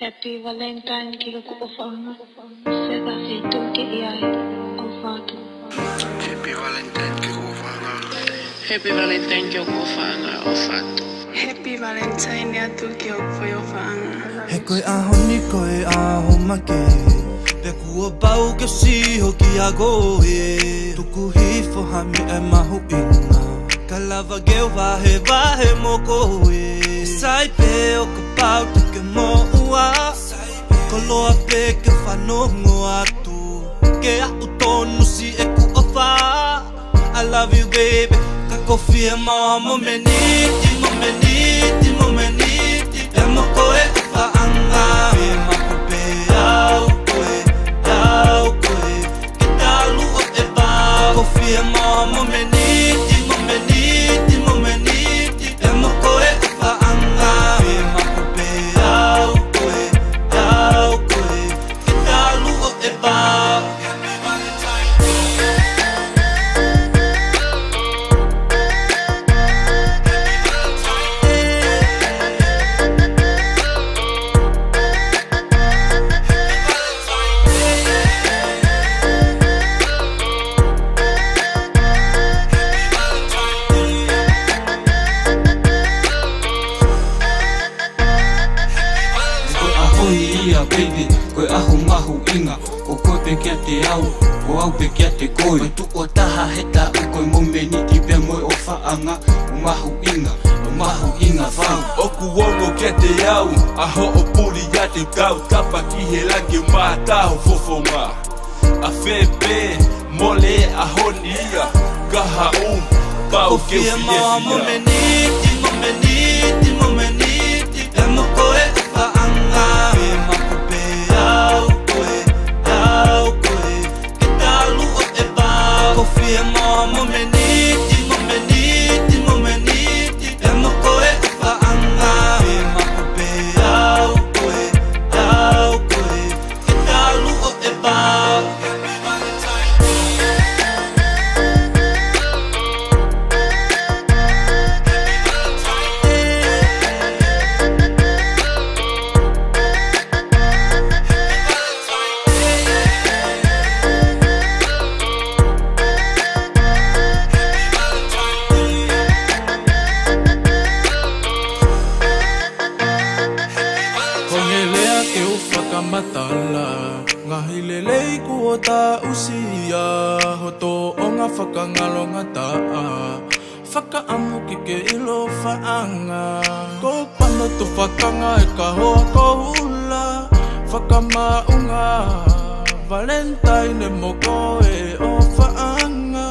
Happy Valentine kilo ko ofanga. Sega fito ke iai ofatu. Happy Valentine kilo ofanga. Happy Valentine kilo ofanga ofatu. Happy Valentine ya tu ke ofanga. He koe aho ni koe aho make. Pe kua pau ke si hoki a goe. Tuku hifo hami e mahu inga. Kalava geo vahe mo koe. Sai pe o ka pau te ke mo ua. Koloa pe ke whanongo atu. Ke a utonu si e ku ofa. I love you baby. Ka kofia ma mo meniti, mo meniti, mo meniti. E mo koe whaanga. E maku pe au koe. Ke talu o e ba. Kofia ma mo meniti, mo meniti, mo meniti. E mo koe whaanga. E maku pe au koe. Ke talu o e ba. Baby, koe ahu mahu inga. O koe pe kia te au, o au pe kia te koe. Mai tu o taha heta u koe mo meniti pe moe o whaanga. O mahu inga whau. Oku wongo kia te au, aho o puri ya te kau. Tapa ki he lange maa taho fofonga. A whepe, mole aho ni ia. Kaha pau ke Kofia ma mo meniti, mo meniti, mo meniti. E mo koe whaanga. E maku pe au koe. Ke talu o e ba. Kofia ma mo meniti, mo meniti, mo meniti. E mo koe whaanga. E maku pe au koe. Ke talu o e ba. Matala ngahi lelei ku o ta usia hoto o ngā whakangalonga taa whakaamu ki ke ilo whaanga ko pano tu whakanga e ka hoa ko hula whakamaunga Valentine e mo koe o whaanga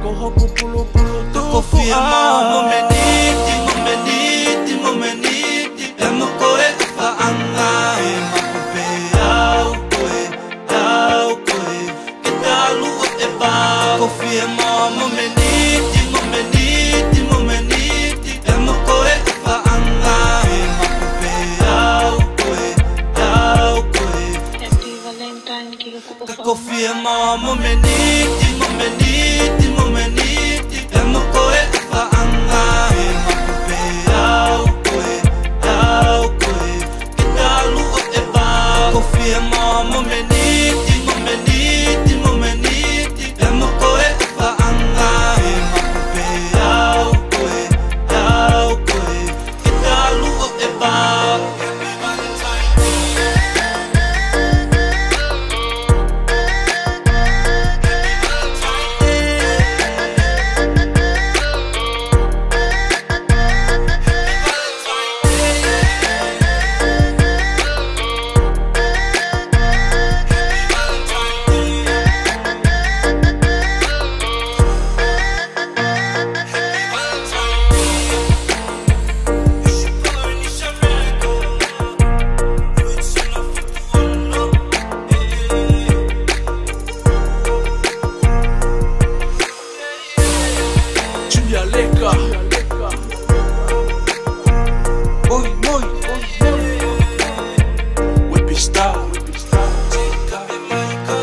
ko hoku pulu pulu tu Kofia ma mo meniti, mo meniti, mo meniti. E mo koe whaanga. E maku pe au koe. Ke talu o e ba. Kofia ma mo meniti, mo meniti, mo meniti. E mo koe whaanga. E maku pe au koe. Happy Valentine kilo ko Ka ofanga. kofia ma mo meniti, mo meniti, mo meniti. E mo koe whaanga. E maku pe au koe. Ke talu o e ba. Kofia ma mo meniti, mo meniti, mo meniti. E mo koe whaanga. E maku pe au koe. Ke talu o e ba.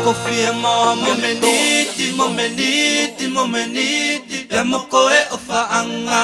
Kofia ma mo meniti, mo meniti, mo meniti. E mo koe o whaanga.